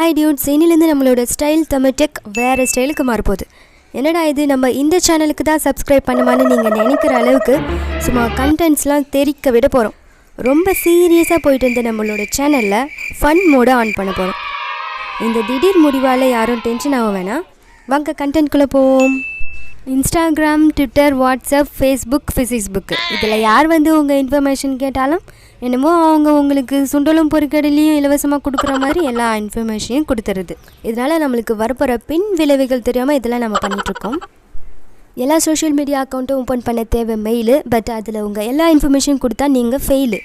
Hi dudes, இன்னிலேருந்து நம்மளோட style Tamil Tech வேறு ஸ்டைலுக்கு மாறப்போகுது. என்னடா இது, நம்ம இந்த சேனலுக்கு தான் சப்ஸ்கிரைப் பண்ணுமான்னு நீங்கள் நினைக்கிற அளவுக்கு சும்மா கண்டென்ட்ஸ்லாம் தெரிக்க விட போகிறோம். ரொம்ப சீரியஸாக போயிட்டு இருந்த நம்மளோட சேனலில் ஃபன் மோடை ஆன் பண்ண போகிறோம். இந்த திடீர் முடிவால் யாரும் டென்ஷன் ஆக வேணாம். வாங்க கண்டென்ட்குள்ளே போவோம். இன்ஸ்டாகிராம், ட்விட்டர், வாட்ஸ்அப், ஃபேஸ்புக் இதில் யார் உங்கள் இன்ஃபர்மேஷன் கேட்டாலும் என்னமோ அவங்க உங்களுக்கு சுண்டலும் பொறிக்கடலையும் இலவசமாக கொடுக்குற மாதிரி எல்லா இன்ஃபர்மேஷனையும் கொடுத்துருது. இதனால் நம்மளுக்கு வரப்போகிற பின் விளைவுகள் தெரியாமல் இதெல்லாம் நம்ம பண்ணிகிட்ருக்கோம். எல்லா சோஷியல் மீடியா அக்கௌண்ட்டும் ஓப்பன் பண்ண தேவை மெயிலு, பட் அதில் உங்கள் எல்லா இன்ஃபர்மேஷனும் கொடுத்தா நீங்கள் ஃபெயிலு.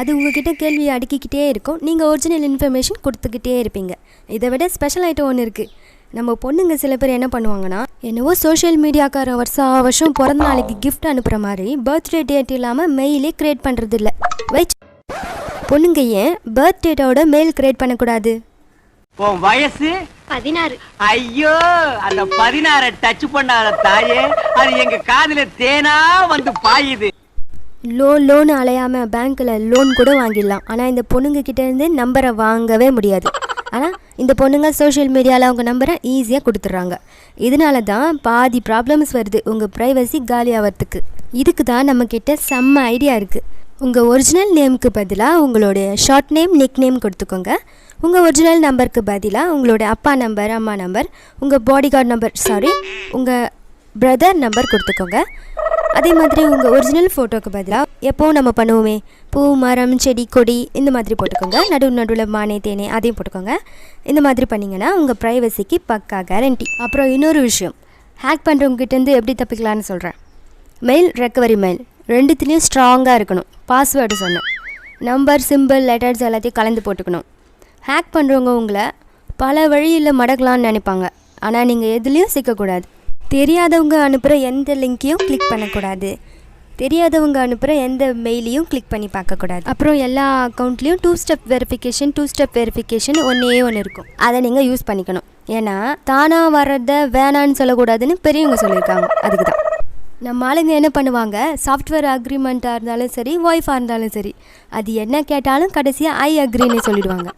அது உங்கள்கிட்ட கேள்வியை அடுக்கிக்கிட்டே இருக்கும். நீங்கள் ஒரிஜினல் இன்ஃபர்மேஷன் கொடுத்துக்கிட்டே இருப்பீங்க. இதை விட ஸ்பெஷல் ஐட்டம் ஒன்று இருக்குது. நம்ம பொண்ணுங்க சில பேர் என்ன பண்ணுவாங்கன்னா, என்னவோ சோஷியல் மீடியாக்கார வருஷம் பிறந்த நாளைக்கு கிஃப்ட் அனுப்புகிற மாதிரி பர்த்டே டேட் இல்லாமல் மெயிலே க்ரியேட் பண்ணுறது இல்லை. பொண்ணுங்க ஏன் பர்த்டேட்டோட மெயில் க்ரியேட் பண்ணக்கூடாது? வயசு 16. ஐயோ, அந்த 16 டச் பண்ணாத தாயே, அது எங்க காதுல தேனா வந்து பாயுது. லோன் அலையாமல் பேங்க்கில் லோன் கூட வாங்கிடலாம். ஆனால் இந்த பொண்ணுங்க கிட்டேருந்து நம்பரை வாங்கவே முடியாது. ஆனால் இந்த பொண்ணுங்க சோஷியல் மீடியாவில் அவங்க நம்பரை ஈஸியாக கொடுத்துட்றாங்க. இதனால தான் பாதி ப்ராப்ளம்ஸ் வருது உங்கள் ப்ரைவசி காலி ஆகிறதுக்கு. இதுக்கு தான் நம்மக்கிட்ட செம்ம ஐடியா இருக்குது. உங்கள் ஒரிஜினல் நேமுக்கு பதிலாக உங்களுடைய ஷார்ட் நேம், நிக் நேம் கொடுத்துக்கோங்க. உங்கள் ஒரிஜினல் நம்பருக்கு பதிலாக உங்களோட அப்பா நம்பர், அம்மா நம்பர், உங்கள் பாடி கார்டு நம்பர், உங்கள் பிரதர் நம்பர் கொடுத்துக்கோங்க. அதே மாதிரி உங்கள் ஒரிஜினல் ஃபோட்டோக்கு பதிலாக எப்போவும் நம்ம பண்ணுவோமே, பூ, மரம், செடி, கொடி இந்த மாதிரி போட்டுக்கோங்க. நடுவில் மானே, தேனே அதையும் போட்டுக்கோங்க. இந்த மாதிரி பண்ணிங்கன்னா உங்கள் ப்ரைவசிக்கு பக்கா கேரண்டி. அப்புறம் இன்னொரு விஷயம், ஹேக் பண்ணுறவங்ககிட்டேருந்து எப்படி தப்பிக்கலான்னு சொல்கிறேன். மெயில், ரெக்கவரி மெயில் ரெண்டுத்துலேயும் ஸ்ட்ராங்காக இருக்கணும். பாஸ்வேர்டு சொன்னேன், நம்பர், சிம்பிள், லெட்டர்ஸ் எல்லாத்தையும் கலந்து போட்டுக்கணும். ஹேக் பண்ணுறவங்க உங்களை பல வழியில் மடக்கலான்னு நினைப்பாங்க. ஆனால் நீங்கள் எதுலேயும் சிக்கக்கூடாது. தெரியாதவங்க அனுப்புகிற எந்த லிங்க்கையும் கிளிக் பண்ணக்கூடாது. தெரியாதவங்க அனுப்புகிற எந்த மெயிலையும் கிளிக் பண்ணி பார்க்கக்கூடாது. அப்புறம் எல்லா அக்கௌண்ட்லேயும் டூ ஸ்டெப் வெரிஃபிகேஷன் ஒன்று இருக்கும். அதை நீங்கள் யூஸ் பண்ணிக்கணும். ஏன்னா தானாக வர்றதை வேணான்னு சொல்லக்கூடாதுன்னு பெரியவங்க சொல்லியிருக்காங்க. அதுக்கு தான் நம்ம ஆளுங்க என்ன பண்ணுவாங்க, சாஃப்ட்வேர் அக்ரிமெண்ட்டாக இருந்தாலும் சரி, ஒய்ஃபாக இருந்தாலும் சரி, அது என்ன கேட்டாலும் கடைசியாக ஐ அக்ரின்னு சொல்லிடுவாங்க.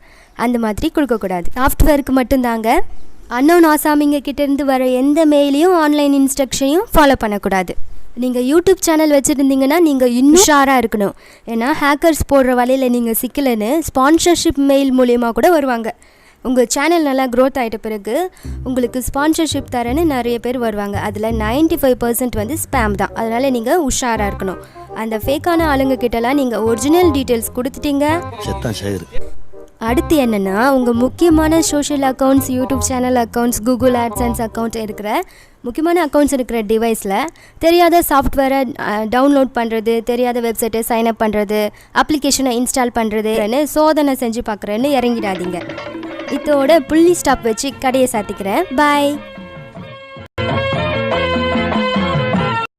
அந்த மாதிரி கொடுக்கக்கூடாது. சாஃப்ட்வேருக்கு மட்டும்தாங்க. அன்னோன் ஆசாமிங்க கிட்டேருந்து வர எந்த மெயிலையும் ஆன்லைன் இன்ஸ்ட்ரக்ஷனையும் ஃபாலோ பண்ணக்கூடாது. நீங்கள் யூடியூப் சேனல் வச்சுருந்தீங்கன்னா நீங்கள் இன்னும் ஷாராக இருக்கணும். ஏன்னா ஹேக்கர்ஸ் போடுற வலையில் நீங்கள் சிக்கலன்னு ஸ்பான்சர்ஷிப் மெயில் மூலியமாக கூட வருவாங்க. உங்கள் சேனல் நல்லா க்ரோத் ஆகிட்ட பிறகு உங்களுக்கு ஸ்பான்சர்ஷிப் தரேன்னு நிறைய பேர் வருவாங்க. அதில் 95% ஸ்பேம் தான். அதனால் நீங்கள் உஷாராக இருக்கணும். அந்த ஃபேக்கான ஆளுங்க கிட்டலாம் நீங்கள் ஒரிஜினல் டீட்டெயில்ஸ் கொடுத்துட்டீங்க. அடுத்து என்னென்னா, உங்கள் முக்கியமான social accounts, YouTube channel accounts, Google ஆட்சன்ஸ் account இருக்கிற முக்கியமான அக்கௌண்ட்ஸ் இருக்கிற டிவைஸில் தெரியாத சாஃப்ட்வேரை டவுன்லோட் பண்ணுறது, தெரியாத வெப்சைட்டை சைன்அப் பண்ணுறது, அப்ளிகேஷனை இன்ஸ்டால் பண்ணுறதுன்னு சோதனை செஞ்சு பார்க்குறேன்னு இறங்கிடாதீங்க. இதோட புள்ளி ஸ்டாப் வச்சு கடையை சாத்திக்கிறேன். பாய்.